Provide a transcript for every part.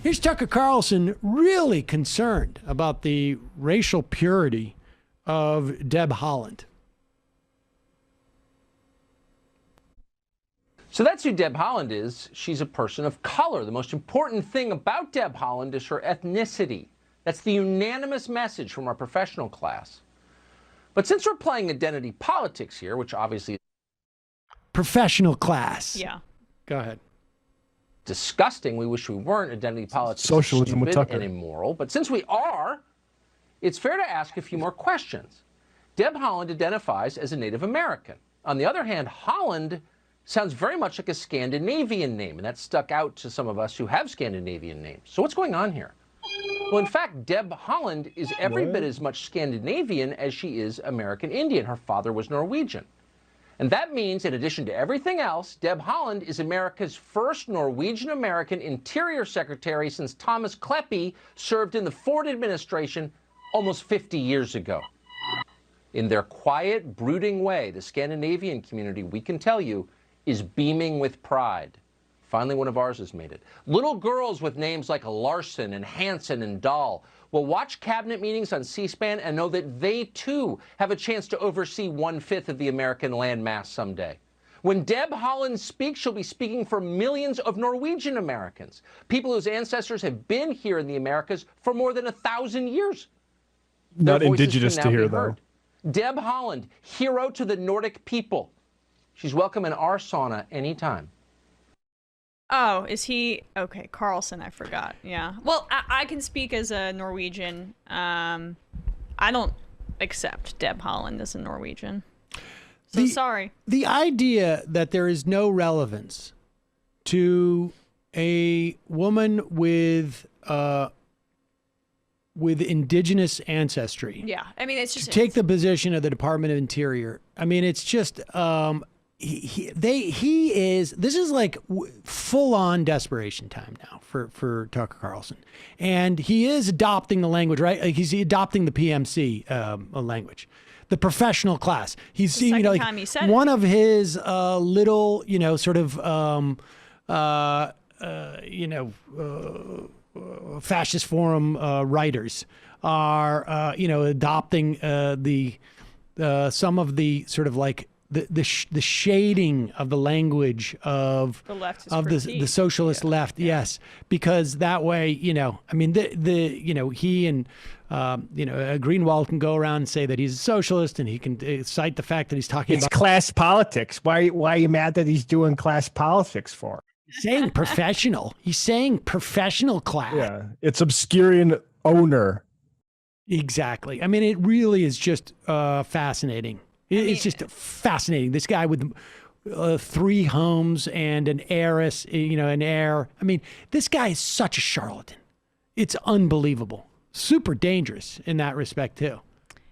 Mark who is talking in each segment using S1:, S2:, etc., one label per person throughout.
S1: Here's Tucker Carlson really concerned about the racial purity of Deb Haaland.
S2: So that's who Deb Haaland is. She's a person of color. The most important thing about Deb Haaland is her ethnicity. That's the unanimous message from our professional class. But since we're playing identity politics here, which obviously
S1: Professional class.
S3: Yeah.
S1: Go ahead.
S2: disgusting, we wish we weren't. Identity politics
S4: Socialism
S2: is
S4: with
S2: stupid
S4: Tucker.
S2: and immoral. But since we are, it's fair to ask a few more questions. Deb Haaland identifies as a Native American. On the other hand, Haaland sounds very much like a Scandinavian name, and that stuck out to some of us who have Scandinavian names. So what's going on here? Well, in fact, Deb Haaland is every bit as much Scandinavian as she is American Indian. Her father was Norwegian. And that means, in addition to everything else, Deb Haaland is America's first Norwegian-American Interior Secretary since Thomas Kleppe served in the Ford administration almost 50 years ago. In their quiet, brooding way, the Scandinavian community, we can tell you, is beaming with pride. Finally, one of ours has made it. Little girls with names like Larson and Hansen and Dahl will watch cabinet meetings on C-SPAN and know that they, too, have a chance to oversee 1/5 of the American landmass someday. When Deb Haaland speaks, she'll be speaking for millions of Norwegian Americans, people whose ancestors have been here in the Americas for more than 1,000 years. Their
S4: Not
S2: voices
S4: indigenous
S2: can
S4: to
S2: now
S4: here,
S2: be
S4: though.
S2: heard. Deb Haaland, hero to the Nordic people. She's welcome in our sauna anytime.
S3: Oh, is he? Okay, Carlson, I forgot. Yeah. Well, I can speak as a Norwegian. I don't accept Deb Haaland as a Norwegian. So sorry.
S1: The idea that there is no relevance to a woman with indigenous ancestry.
S3: Yeah. I mean, it's just
S1: To take the position of the Department of Interior. I mean, it's just this is like full on desperation time now for Tucker Carlson, and he is adopting the language, right? Like he's adopting the PMC language, the professional class. He's
S3: the second time he said
S1: one
S3: it.
S1: of his little, sort of fascist forum writers are adopting some of the sort of like the shading of the language of
S3: The leftist
S1: of the
S3: critique.
S1: socialist left, yes, because that way, he and Greenwald can go around and say that he's a socialist, and he can cite the fact that he's talking
S4: It's
S1: about
S4: class politics. Why are you mad that he's doing class politics for?
S1: saying professional. He's saying professional class.
S4: Yeah, it's obscuring owner.
S1: Exactly. I mean, it really is just fascinating. It's just fascinating. This guy with 3 homes and an heiress, an heir. I mean, this guy is such a charlatan. It's unbelievable. Super dangerous in that respect, too.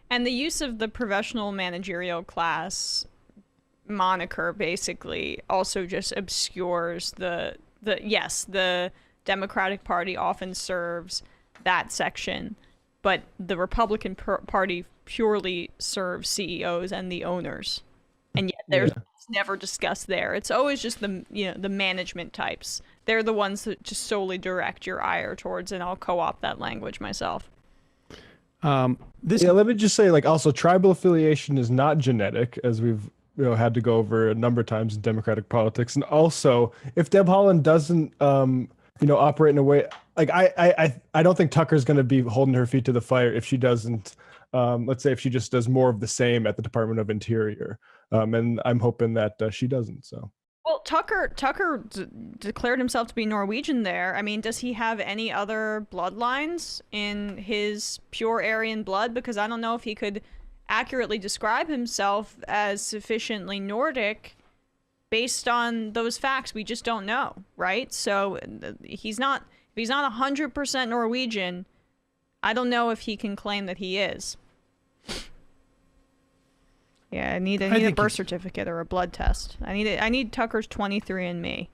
S3: And the use of the professional managerial class moniker basically also just obscures the Democratic Party often serves that section, but the Republican Party purely serves CEOs and the owners, and yet there's never discussed there. It's always just the management types. They're the ones that just solely direct your ire towards, and I'll co-opt that language myself.
S4: Let me just say, also tribal affiliation is not genetic, as we've had to go over a number of times in Democratic politics. And also, if Deb Haaland doesn't operate in a way I don't think Tucker's going to be holding her feet to the fire if she doesn't. Let's say if she just does more of the same at the Department of Interior, and I'm hoping that she doesn't. So.
S3: Well, Tucker declared himself to be Norwegian there. I mean, does he have any other bloodlines in his pure Aryan blood? Because I don't know if he could accurately describe himself as sufficiently Nordic based on those facts. We just don't know, right? So if he's not 100% Norwegian, I don't know if he can claim that he is. Yeah, I need a birth certificate or a blood test. I need Tucker's 23andMe.